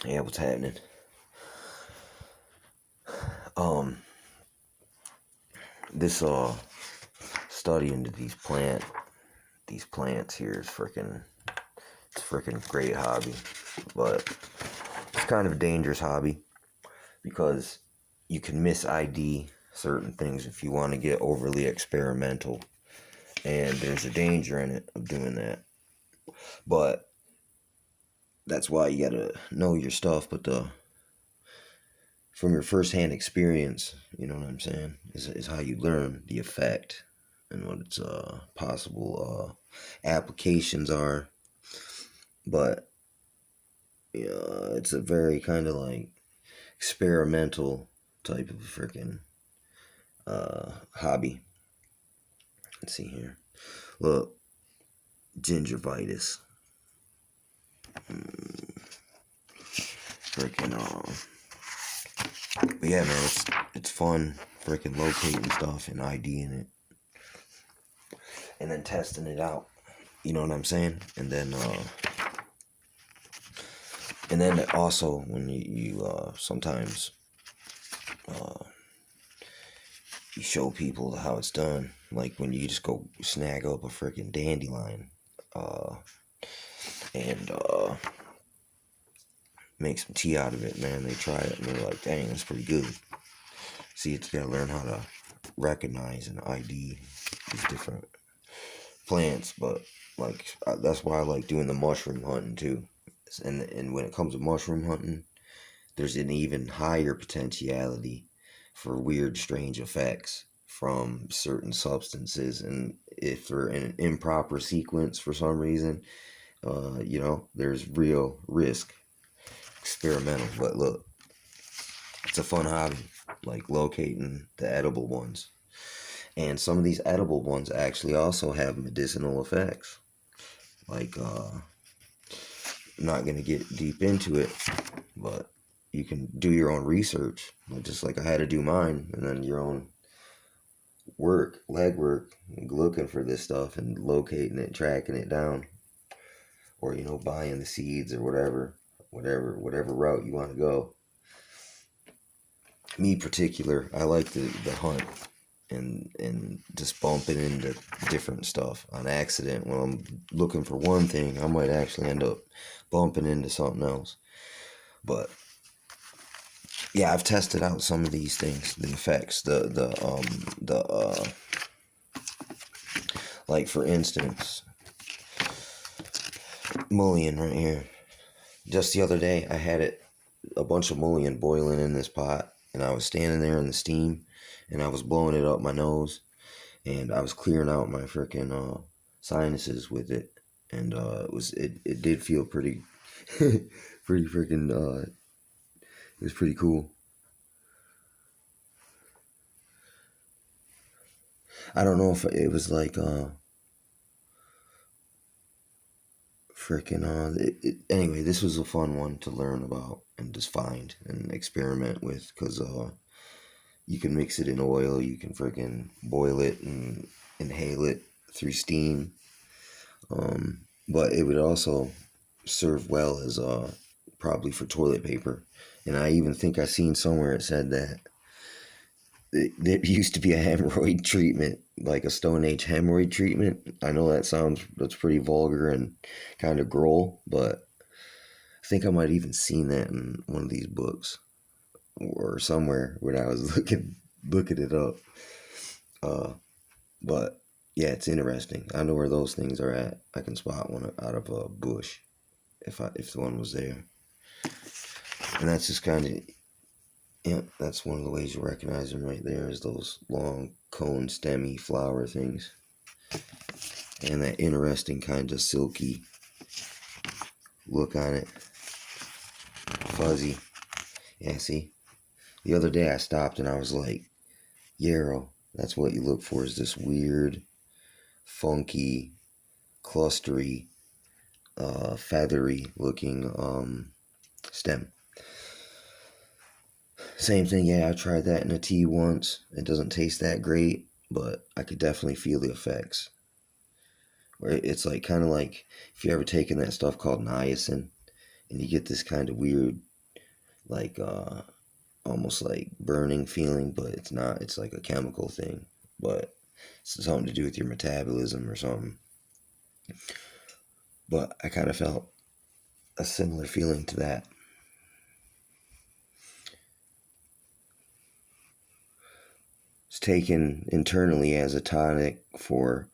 Yeah, what's happening? Um, this study into these plants here is it's freaking great hobby, but it's kind of a dangerous hobby because you can mis-ID certain things if you want to get overly experimental, and there's a danger in it of doing that. But that's why you gotta know your stuff. But from your firsthand experience, you know what I'm saying, is how you learn the effect and what its possible applications are. But yeah, it's a very kind of like experimental type of freaking hobby. Let's see here. Look, gingivitis. Freaking but yeah, man, it's fun freaking locating stuff and IDing it and then testing it out. You know what I'm saying? And then also when you sometimes you show people how it's done, like when you just go snag up a freaking dandelion, uh, and make some tea out of it, man. They try it and they're like, dang, that's pretty good. See, you gotta learn how to recognize and ID these different plants, but like that's why I like doing the mushroom hunting too. And when it comes to mushroom hunting, there's an even higher potentiality for weird, strange effects from certain substances, and if they're in an improper sequence for some reason, there's real risk. Experimental, but look, it's a fun hobby, like locating the edible ones. And some of these edible ones actually also have medicinal effects. Like, I'm not gonna get deep into it, but you can do your own research, just like I had to do mine, and then your own legwork, looking for this stuff and locating it, tracking it down, or buying the seeds or whatever route you want to go. Me particular, I like the hunt and just bumping into different stuff on accident. When I'm looking for one thing, I might actually end up bumping into something else. But yeah, I've tested out some of these things, the effects, like for instance, mullein right here. Just the other day, I had a bunch of mullein boiling in this pot, and I was standing there in the steam, and I was blowing it up my nose, and I was clearing out my freaking sinuses with it, and it did feel pretty pretty freaking it was pretty cool. I don't know if it was like freaking anyway, this was a fun one to learn about and just find and experiment with, because you can mix it in oil, you can freaking boil it and inhale it through steam. But it would also serve well as probably for toilet paper. And I even think I seen somewhere it said that it used to be a hemorrhoid treatment, like a Stone Age hemorrhoid treatment. I know that's pretty vulgar and kind of groll, but I think I might even seen that in one of these books or somewhere when I was looking it up. But yeah, it's interesting. I know where those things are at. I can spot one out of a bush if the one was there. And that's just kind of, yeah, that's one of the ways you recognize them right there, is those long cone stemmy flower things. And that interesting kind of silky look on it. Fuzzy. Yeah, see? The other day I stopped and I was like, Yarrow, that's what you look for, is this weird, funky, clustery, feathery looking stem. Same thing, yeah, I tried that in a tea once. It doesn't taste that great, but I could definitely feel the effects. It's like kind of like if you ever taken that stuff called niacin, and you get this kind of weird like almost like burning feeling, but it's not. It's like a chemical thing, but it's something to do with your metabolism or something. But I kind of felt a similar feeling to that. It's taken internally as a tonic for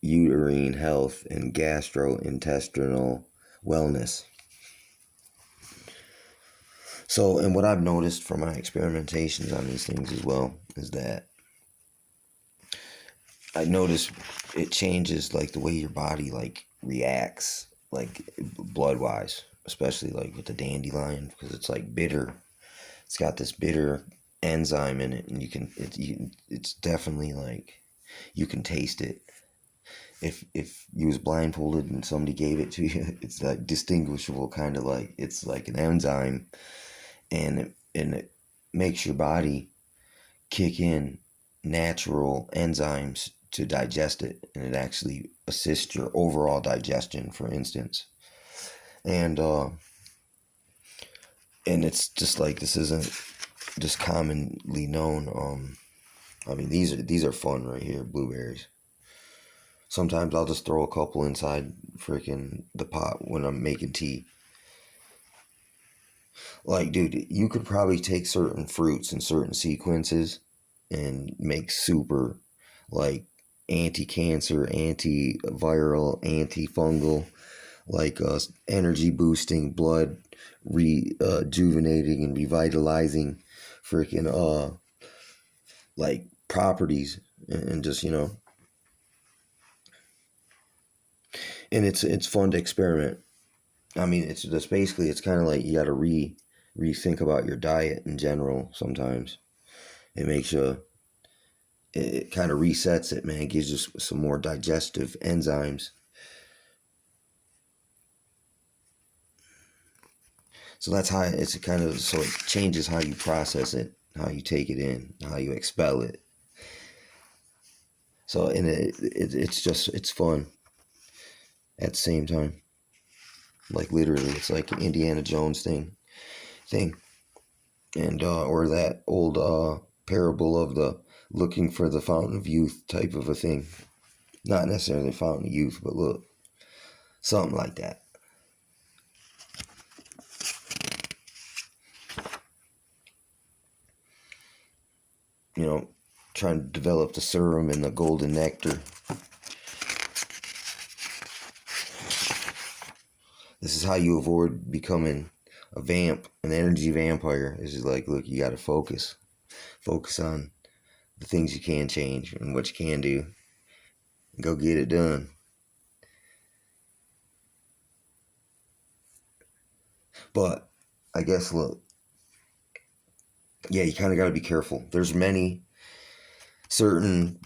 uterine health and gastrointestinal wellness. So, and what I've noticed from my experimentations on these things as well is that I notice it changes like the way your body like reacts, like blood wise, especially like with the dandelion, because it's like bitter. It's got this bitter enzyme in it, and it's definitely like you can taste it. If you was blindfolded and somebody gave it to you, it's like distinguishable, kind of like it's like an enzyme, and it makes your body kick in natural enzymes to digest it, and it actually assists your overall digestion, for instance. And it's just like this isn't just commonly known. I mean, these are fun right here, blueberries. Sometimes I'll just throw a couple inside freaking the pot when I'm making tea. Like, dude, you could probably take certain fruits and certain sequences and make super, like, anti-cancer, antiviral, antifungal, like energy boosting, blood rejuvenating and revitalizing freaking like properties, and just, and it's fun to experiment. I mean, it's just basically, it's kind of like you got to rethink about your diet in general. Sometimes it makes you, it kind of resets it, man. It gives you some more digestive enzymes. So that's how it's kind of, so it changes how you process it, how you take it in, how you expel it. So, and it's just, it's fun at the same time. Like literally, it's like an Indiana Jones thing. And or that old parable of the looking for the fountain of youth type of a thing. Not necessarily fountain of youth, but look, something like that. You know, trying to develop the serum and the golden nectar. This is how you avoid becoming a vamp, an energy vampire. This is like, look, you got to focus. Focus on the things you can change and what you can do. And go get it done. But I guess, look, yeah, you kind of got to be careful. There's many certain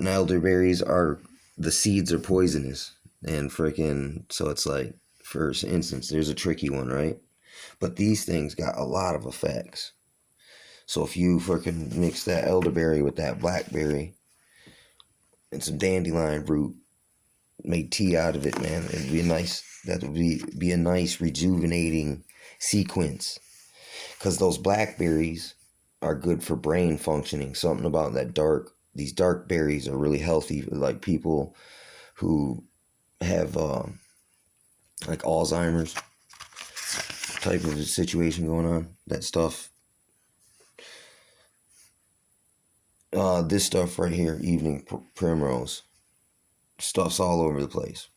elderberries are, the seeds are poisonous, and freaking, so it's like, for instance, there's a tricky one, right? But these things got a lot of effects. So if you freaking mix that elderberry with that blackberry and some dandelion root, make tea out of it, man, it'd be nice. That would be a nice rejuvenating sequence, because those blackberries are good for brain functioning. Something about these dark berries are really healthy. Like people who have like Alzheimer's type of a situation going on. That stuff. This stuff right here, evening primrose, stuff's all over the place.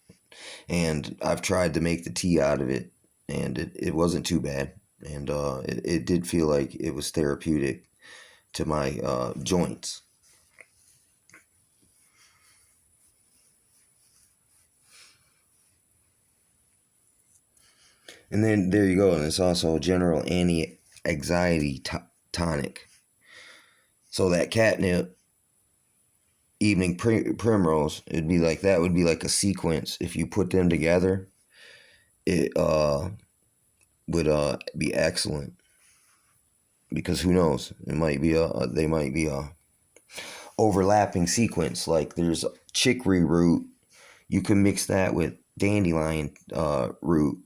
And I've tried to make the tea out of it, and it wasn't too bad. And it did feel like it was therapeutic to my joints. And then there you go. And it's also a general anti-anxiety tonic. So that catnip, evening primrose, it'd be like, that would be like a sequence. If you put them together, it would be excellent. Because who knows? It might be they might be a overlapping sequence. Like there's chicory root. You can mix that with dandelion root,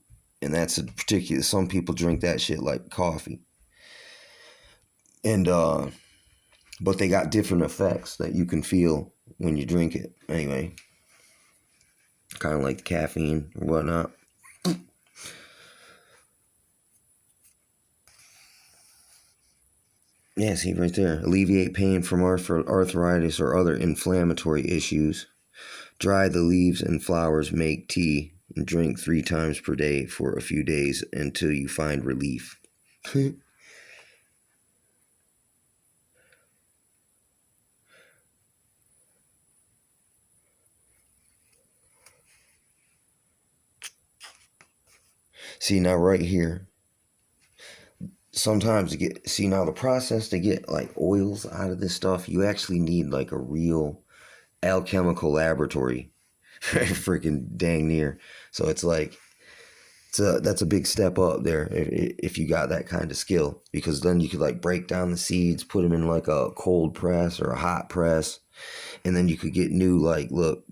And that's a particular, some people drink that shit like coffee. And, but they got different effects that you can feel when you drink it. Anyway, kind of like caffeine or whatnot. Yeah, see right there. Alleviate pain from arthritis or other inflammatory issues. Dry the leaves and flowers, make tea, and drink 3 times per day for a few days until you find relief. See, now right here, sometimes to get, see now the process to get like oils out of this stuff, you actually need like a real alchemical laboratory. Freaking dang near. So it's like, that's a big step up there if you got that kind of skill, because then you could like break down the seeds, put them in like a cold press or a hot press, and then you could get new like look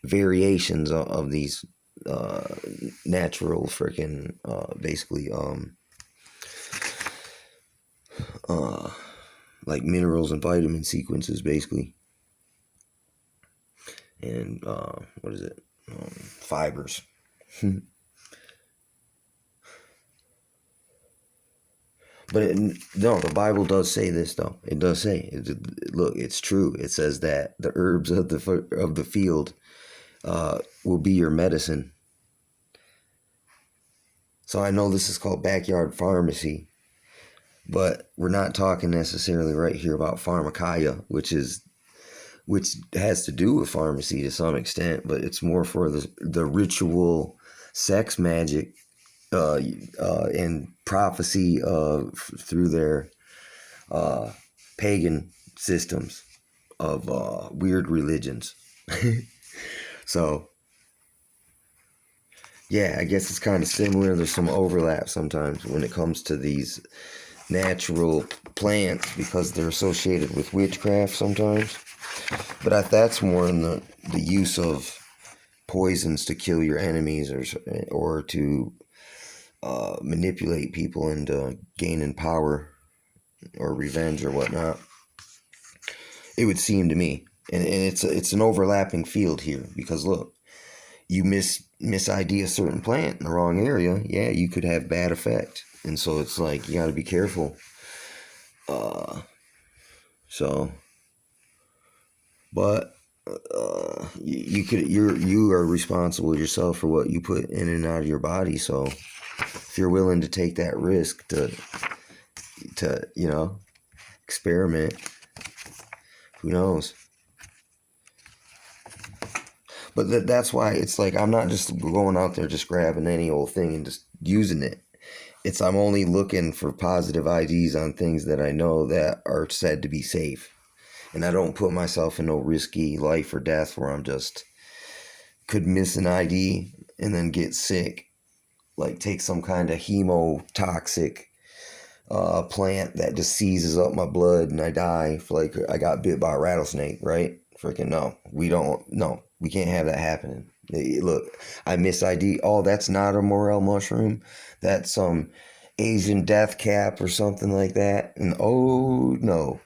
variations of these natural freaking basically like minerals and vitamin sequences basically, and what is it, fibers. But no, the Bible does say this though. It does say, look, it's true. It says that the herbs of the field will be your medicine. So I know this is called backyard pharmacy, but we're not talking necessarily right here about pharmakeia, which has to do with pharmacy to some extent, but it's more for the ritual sex magic and prophecy through their pagan systems of weird religions. So, yeah, I guess it's kind of similar. There's some overlap sometimes when it comes to these natural plants because they're associated with witchcraft sometimes. But that's more in the use of poisons to kill your enemies or to manipulate people into gaining power or revenge or whatnot. It would seem to me, and it's an overlapping field here because look, you misidea a certain plant in the wrong area, yeah, you could have bad effect, and so it's like you got to be careful. So, but you are responsible yourself for what you put in and out of your body. So if you're willing to take that risk to experiment, who knows? But that's why it's like I'm not just going out there just grabbing any old thing and just using it. I'm only looking for positive IDs on things that I know that are said to be safe. And I don't put myself in no risky life or death where I'm just could miss an ID and then get sick. Like take some kind of hemotoxic plant that just seizes up my blood and I die. Like I got bit by a rattlesnake, right? Freaking no. We can't have that happening. Look, I miss ID. Oh, that's not a morel mushroom. That's some Asian death cap or something like that. And oh no,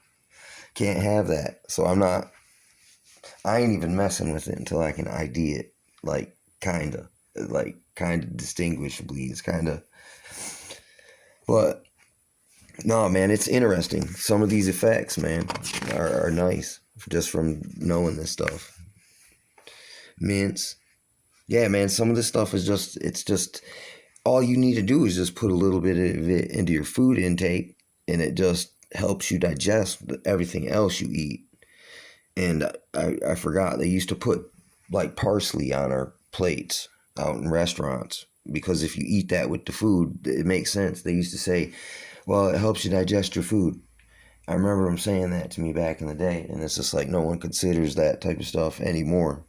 can't have that. So I ain't even messing with it until I can ID it. Like kind of distinguishably. It's kind of, but no, man, it's interesting. Some of these effects, man, are nice just from knowing this stuff. Mints. Yeah, man, some of this stuff is it's just, all you need to do is just put a little bit of it into your food intake and it just helps you digest everything else you eat. And I forgot, they used to put like parsley on our plates out in restaurants because if you eat that with the food, it makes sense. They used to say, well, it helps you digest your food. I remember them saying that to me back in the day, and it's just like no one considers that type of stuff anymore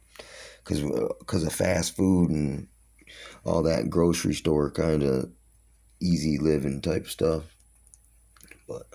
because of fast food and all that grocery store kind of easy living type stuff. But